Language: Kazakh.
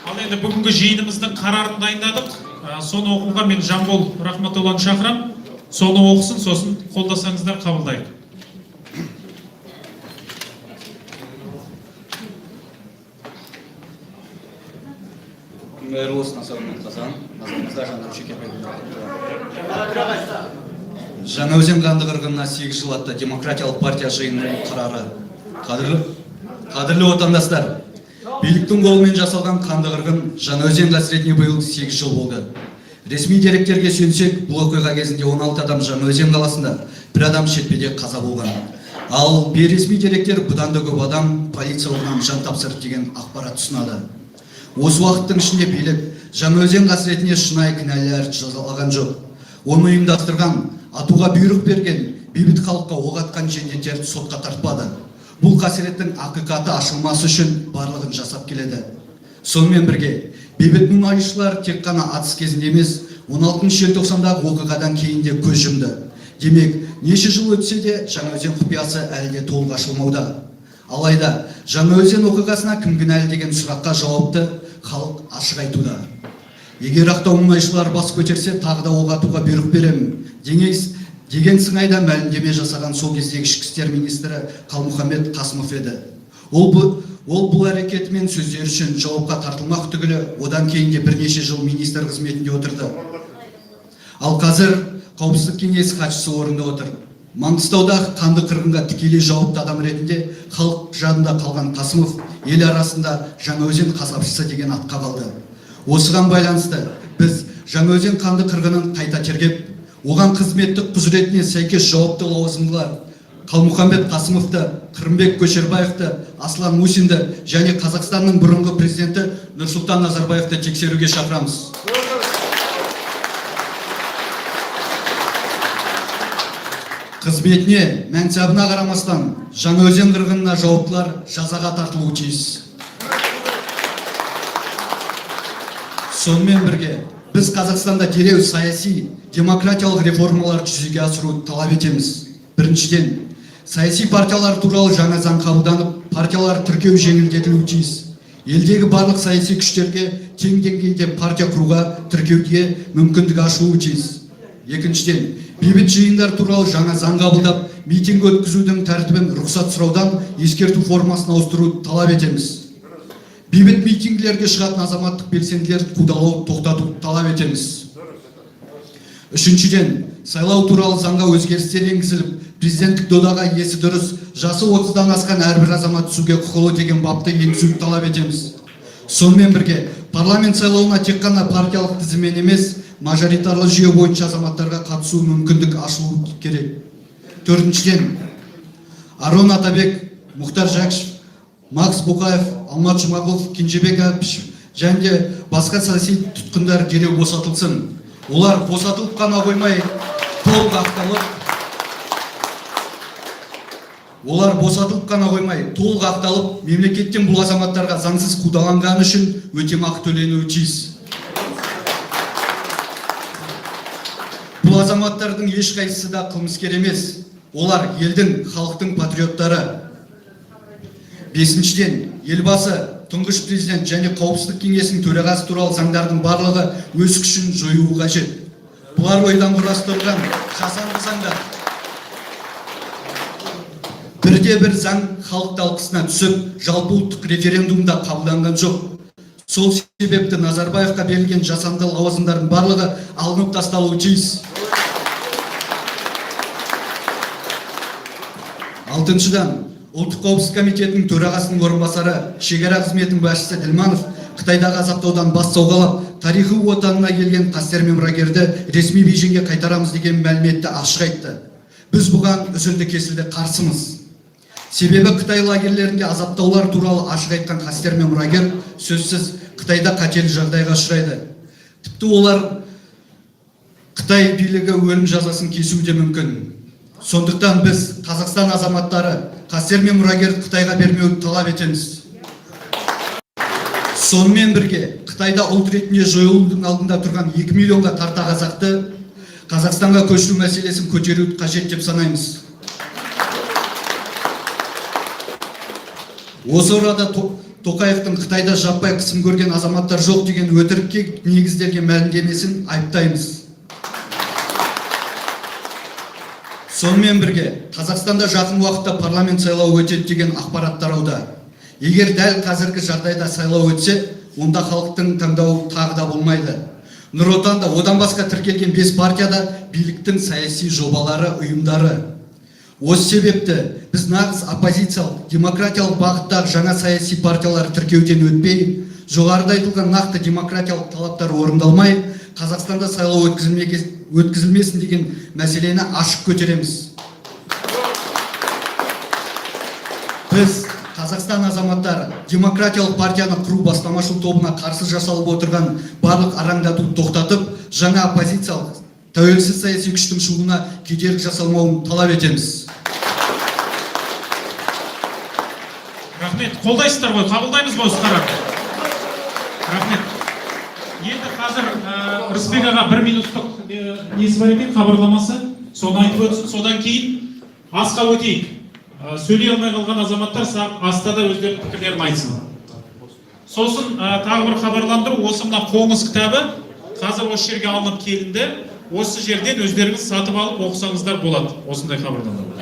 Ал енді бүгінгі жиынымыздың қарарын дайындадық. Соны оқуға мен Жамбол Рахматолланы шақырам. Соны оқысын, сосын қолдасаңыздар қабылдайық. Жаңаөзен Қандықырғынына 8 жыл атты демократиялық партия жиынының қарары. Қадірлі отандастар, биліктің қолымен жасалған Қандықырғын Жаңаөзен қасіретіне биыл 8 жыл болды. Ресми деректерге сүйенсек, бұл оқиға кезінде 16 адам Жаңаөзен қаласында, бір адам шетпеде қаза болған. Ал бейресми деректер бұдан да көп адам полиция оғынан жан тапсырды деген ақпарат ұсынады. Осы уақыттың ішінде билік Жаңаөзен қасіретіне шынайы кінәлілерді жазалаған жоқ. Оны ұйымдастырған, атуға бұйрық берген, бейбіт халыққа оқ атқан жендеттерді сотқа тартпады. Бұл қасіреттің ақиқаты ашылмасы үшін барлығын жасап келеді. Сонымен бірге, бейбіт мұнайшылар тек қана атыс кезінде емес, 16 желтоқсандағы оқиғадан кейін де көз жұмды. Демек, неше жыл өтсе де Жаңаөзен құпиясы әлі де толық ашылмауда. Алайда, Жаңаөзен оқиғасына кім кінәлі деген сұраққа жауапты халық ашық айтуда. Егер ақтау мұнайшылар бас көтерсе, тағы да оқ атуға бұйрық беремін деген сыңайда мәлімдеме жасаған сол кездегі ішкі істер министрі Қалмұханбет Қасымов еді. Ол бұл әрекетімен сөздері үшін жауапқа тартылмақ түгілі, одан кейін де бірнеше жыл министр қызметінде отырды. Ал қазір Қауіпсіздік кеңесі хатшысы орнында отыр. Маңғыстаудағы Қандықырғынға тікелей жауапты адам ретінде халық жадында қалған Қасымов ел арасында Жаңаөзен қасапшысы деген атқа қалды. Осыған байланысты біз Жаңаөзен Қандықырғынын қайта тергеп, оған қызметтік құзыретіне сәйкес жауапты лауазымдылар Қалмұханбет Қасымовты, Қырымбек Көшербаевты, Аслан Мусинді және Қазақстанның бұрынғы президенті Нұрсұлтан Назарбаевты тексеруге шақырамыз. Қызметіне, мәнсабына қарамастан Жаңаөзен қырғынына жауаптылар жазаға тартылуы тиіс. Сонымен бірге, біз Қазақстанда дереу саяси, демократиялық реформалар жүзеге асыруды талап етеміз. Біріншіден, саяси партиялар туралы жаңа заң қабылданып, партиялар тіркеу жеңілдетілуі тиіс. Елдегі барлық саяси күштерге тең деңгейде партия құруға, тіркеуге мүмкіндік ашылуы тиіс. Екіншіден, бейбіт жиындар туралы жаңа заң қабылдап, митинг өткізудің тәртібін рұқсат сұраудан ескерту формасын ауыстыруды талап етеміз. Бейбіт митингілерге шығатын азаматтық белсенділерді қудалауды тоқтатуды талап етеміз. Үшіншіден, сайлау туралы заңға өзгерістер енгізіліп, президенттік додаға есі дұрыс, жасы 30-дан асқан әрбір азамат түсуге құқылы деген бапты енгізуді талап етеміз. Сонымен бірге, парламент сайлауына тек қана партиялық тізіммен емес, мажоритарлы жүйе бойынша азаматтарға қатысу мүмкіндік ашылуы керек. Төртіншіден, Арон Атабек, Мұхтар Жәкішев, Макс Боқаев, Алмат Жұмағұлов, Кенжебек Әбішев және басқа саяси тұтқындар дереу босатылсын. Олар босатылып қана қоймай, толық ақталып, мемлекеттен бұл азаматтарға заңсыз қудаланғаны үшін өтемақы төленуі тиіс. Бұл азаматтардың ешқайсысы да қылмыскер емес. Олар елдің, халықтың патриоттары. Бесіншіден, елбасы, тұңғыш президент және Қауіпсіздік кеңесінің төрағасы туралы заңдардың барлығы өз күшін жоюы қажет. Бұлар ойдан құрастырылған жасанды заңдар. Бірде-бір заң халық талқысына түсіп, жалпы ұлттық референдумда қабылданған жоқ. Сол себепті Назарбаевқа берілген жасанды лауазымдардың барлығы алынып тасталуы тиіс. Алтыншыдан, Ұлттық қауіпсіздік комитетінің төрағасының орынбасары, шекара қызметінің басшысы Ділманов Қытайдағы азаптаудан бас сауғалап, тарихи отанына келген қастер мен мұрагерді ресми Бейжіңге қайтарамыз деген мәліметті ашық айтты. Біз бұған үзілді-кесілді қарсымыз. Себебі Қытай лагерлерінде азаптаулар туралы ашық айтқан қастер мен мұрагер сөзсіз Қытайда қатерлі жағдайға ұшырайды. Тіпті олар Қытай билігі өлім жазасын кесуі де мүмкін. Сондықтан біз Қазақстан азаматтары қастер мен мұрагерді Қытайға бермеуді талап етеміз. Сонымен бірге, Қытайда ұлт ретінде жойылудың алдында тұрған 2 миллионға тарта қазақты Қазақстанға көшіру мәселесін көтеруді қажет деп санаймыз. Осы орада Тоқаевтың Қытайда жаппай қысым көрген азаматтар жоқ деген өтірікке негізделген мәлімдемесін айыптаймыз. Сонымен бірге, Қазақстанда жақын уақытта парламент сайлауы өтеді деген ақпарат тарауда. Егер дәл қазіргі жағдайда сайлау өтсе, онда халықтың таңдауы тағы да болмайды. Нұр Отанда одан басқа тіркелген 5 партияда биліктің саяси жобалары, ұйымдары. Осы себепті біз нағыз оппозициялық, демократиялық бағыттағы жаңа саяси партиялар тіркеуден өтпей, жоғарыда айтылған нақты демократиялық талаптар орындалмай, Қазақстанда сайлау өткізілмесін деген мәселені ашық көтереміз. Біз Қазақстан азаматтары демократиялық партияны құру бастамашыл тобына қарсы жасалып отырған барлық араңдатуды тоқтатып, жаңа оппозициялық тәуелсіз саяси күштің шығуына кедергі жасалмауын талап етеміз. Рахмет. Қолдайсыздар ғой, қабылдаймыз ба осы қарарды? Рахмет. Енді қазір Рысбек аға 1 минуттық несі бар екен, хабарламасы. Соны айтып өтсін, содан кейін асқа өтейік. Сөйлей алмай қалған азаматтар астада өздерінің пікірлерін айтсын. Сосын тағы бір хабарландыру, осы мына қоңыз кітабы қазір осы жерге алынып келінді. Осы жерден өздеріңіз сатып алып оқысаңыздар болады. Осындай хабарландыру.